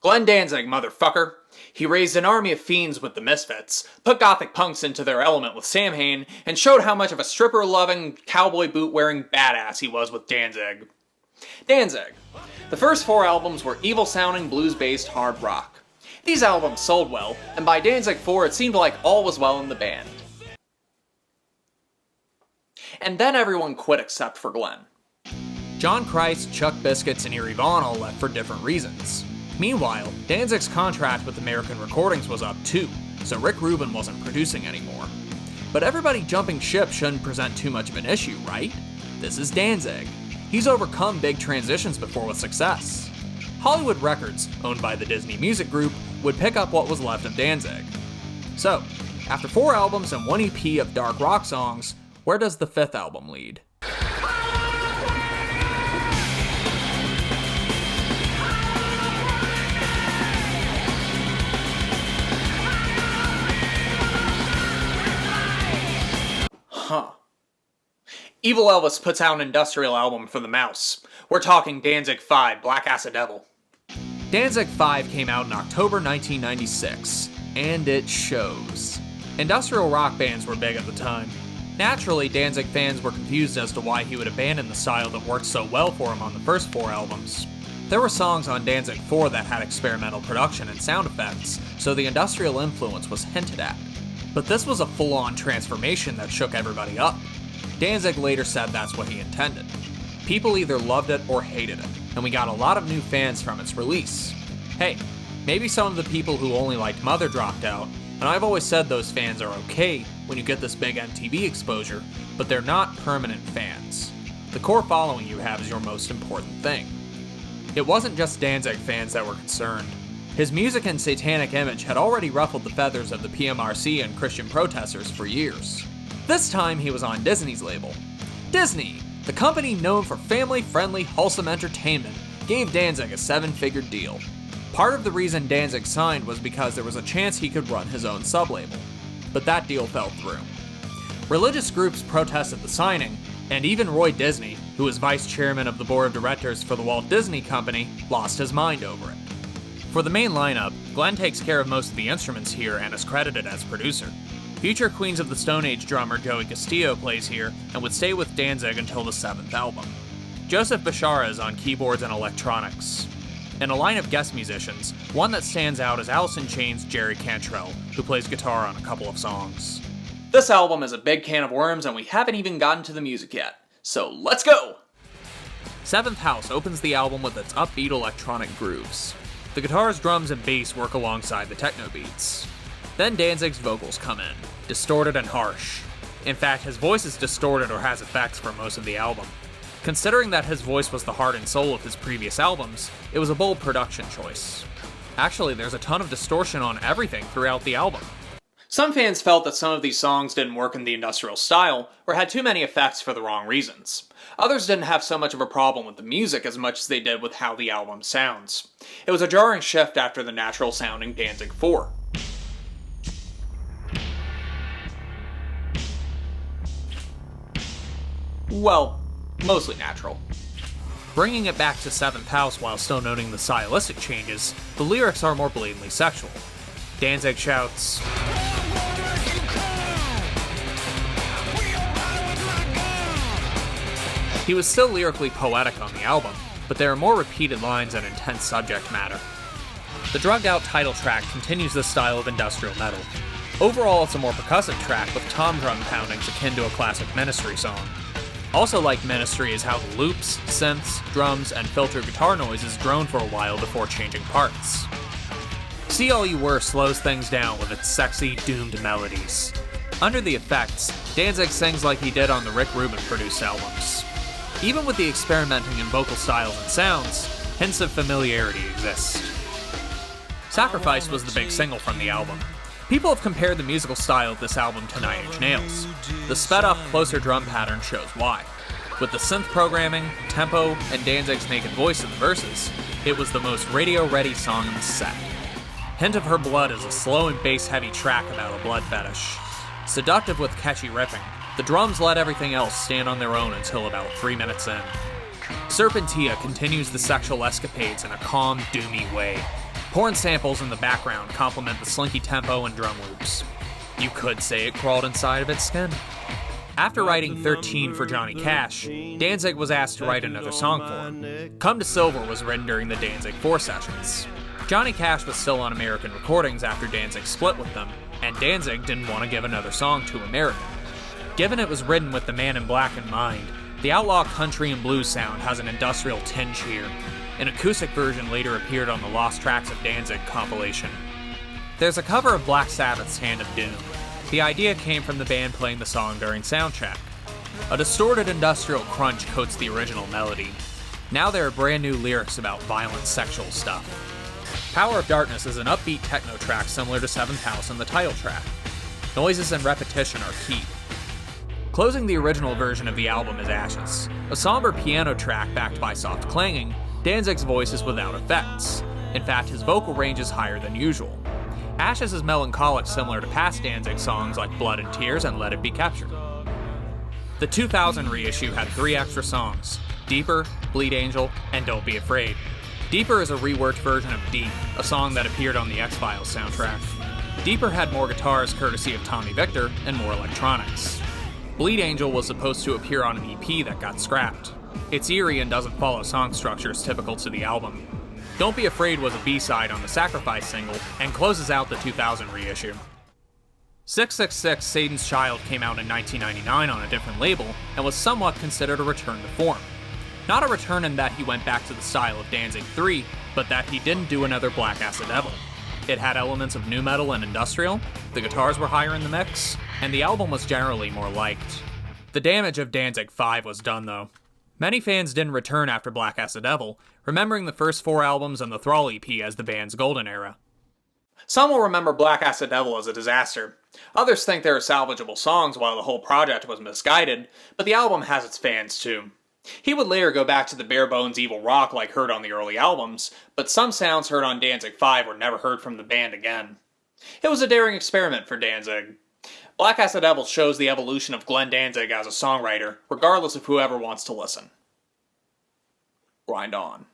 Glenn Danzig, motherfucker. He raised an army of fiends with the Misfits, put gothic punks into their element with Samhain, and showed how much of a stripper-loving, cowboy boot-wearing badass he was with Danzig. Danzig. The first 4 albums were evil-sounding, blues-based hard rock. These albums sold well, and by Danzig 4 it seemed like all was well in the band. And then everyone quit except for Glenn. John Christ, Chuck Biscuits, and Eerie Vaughan all left for different reasons. Meanwhile, Danzig's contract with American Recordings was up too, so Rick Rubin wasn't producing anymore. But everybody jumping ship shouldn't present too much of an issue, right? This is Danzig. He's overcome big transitions before with success. Hollywood Records, owned by the Disney Music Group, would pick up what was left of Danzig. So, after 4 albums and 1 EP of dark rock songs, where does the 5th album lead? Evil Elvis puts out an industrial album for the mouse. We're talking Danzig 5, Blackacidevil. Danzig 5 came out in October 1996, and it shows. Industrial rock bands were big at the time. Naturally, Danzig fans were confused as to why he would abandon the style that worked so well for him on the first 4 albums. There were songs on Danzig 4 that had experimental production and sound effects, so the industrial influence was hinted at. But this was a full-on transformation that shook everybody up. Danzig later said that's what he intended. People either loved it or hated it, and we got a lot of new fans from its release. Hey, maybe some of the people who only liked Mother dropped out, and I've always said those fans are okay when you get this big MTV exposure, but they're not permanent fans. The core following you have is your most important thing. It wasn't just Danzig fans that were concerned. His music and satanic image had already ruffled the feathers of the PMRC and Christian protesters for years. This time he was on Disney's label. Disney, the company known for family-friendly, wholesome entertainment, gave Danzig a 7-figure deal. Part of the reason Danzig signed was because there was a chance he could run his own sublabel. But that deal fell through. Religious groups protested the signing, and even Roy Disney, who was vice chairman of the board of directors for the Walt Disney Company, lost his mind over it. For the main lineup, Glenn takes care of most of the instruments here and is credited as producer. Future Queens of the Stone Age drummer Joey Castillo plays here and would stay with Danzig until the 7th album. Joseph Bashara is on keyboards and electronics. In a line of guest musicians, one that stands out is Alice in Chains' Jerry Cantrell, who plays guitar on a couple of songs. This album is a big can of worms and we haven't even gotten to the music yet, so let's go! 7th House opens the album with its upbeat electronic grooves. The guitars, drums, and bass work alongside the techno beats. Then Danzig's vocals come in, distorted and harsh. In fact, his voice is distorted or has effects for most of the album. Considering that his voice was the heart and soul of his previous albums, it was a bold production choice. Actually, there's a ton of distortion on everything throughout the album. Some fans felt that some of these songs didn't work in the industrial style, or had too many effects for the wrong reasons. Others didn't have so much of a problem with the music as much as they did with how the album sounds. It was a jarring shift after the natural-sounding Danzig 4. Well, mostly natural. Bringing it back to 7th House while still noting the stylistic changes, the lyrics are more blatantly sexual. Danzig shouts, he was still lyrically poetic on the album, but there are more repeated lines and intense subject matter. The drugged-out title track continues this style of industrial metal. Overall, it's a more percussive track with tom drum poundings akin to a classic Ministry song. Also like Ministry is how the loops, synths, drums, and filtered guitar noises drone for a while before changing parts. See All You Were slows things down with its sexy, doomed melodies. Under the effects, Danzig sings like he did on the Rick Rubin-produced albums. Even with the experimenting in vocal styles and sounds, hints of familiarity exist. Sacrifice was the big single from the album. People have compared the musical style of this album to Nine Inch Nails. The sped-up, closer drum pattern shows why. With the synth programming, tempo, and Danzig's naked voice in the verses, it was the most radio-ready song in the set. Hint of Her Blood is a slow and bass-heavy track about a blood fetish. Seductive with catchy riffing, the drums let everything else stand on their own until about 3 minutes in. Serpentia continues the sexual escapades in a calm, doomy way. Porn samples in the background complement the slinky tempo and drum loops. You could say it crawled inside of its skin. After writing 13 for Johnny Cash, Danzig was asked to write another song for him. Come to Silver was written during the Danzig 4 sessions. Johnny Cash was still on American Recordings after Danzig split with them, and Danzig didn't want to give another song to American. Given it was written with the Man in Black in mind, the outlaw country and blues sound has an industrial tinge here. An acoustic version later appeared on the Lost Tracks of Danzig compilation. There's a cover of Black Sabbath's Hand of Doom. The idea came from the band playing the song during soundcheck. A distorted industrial crunch coats the original melody. Now there are brand new lyrics about violent sexual stuff. Power of Darkness is an upbeat techno track similar to Seventh House and the title track. Noises and repetition are key. Closing the original version of the album is Ashes, a somber piano track backed by soft clanging. Danzig's voice is without effects. In fact, his vocal range is higher than usual. Ashes is melancholic, similar to past Danzig songs like Blood and Tears and Let It Be Captured. The 2000 reissue had 3 extra songs: Deeper, Bleed Angel, and Don't Be Afraid. Deeper is a reworked version of Deep, a song that appeared on the X-Files soundtrack. Deeper had more guitars courtesy of Tommy Victor and more electronics. Bleed Angel was supposed to appear on an EP that got scrapped. It's eerie and doesn't follow song structures typical to the album. Don't Be Afraid was a B-side on the Sacrifice single, and closes out the 2000 reissue. 666 Satan's Child came out in 1999 on a different label, and was somewhat considered a return to form. Not a return in that he went back to the style of Danzig 3, but that he didn't do another Blackacidevil. It had elements of nu metal and industrial, the guitars were higher in the mix, and the album was generally more liked. The damage of Danzig 5 was done though. Many fans didn't return after Blackacidevil, remembering the first 4 albums and the Thrall EP as the band's golden era. Some will remember Blackacidevil as a disaster. Others think there are salvageable songs while the whole project was misguided, but the album has its fans too. He would later go back to the bare-bones evil rock like heard on the early albums, but some sounds heard on Danzig 5 were never heard from the band again. It was a daring experiment for Danzig. Blackacidevil shows the evolution of Glenn Danzig as a songwriter, regardless of whoever wants to listen. Grind on.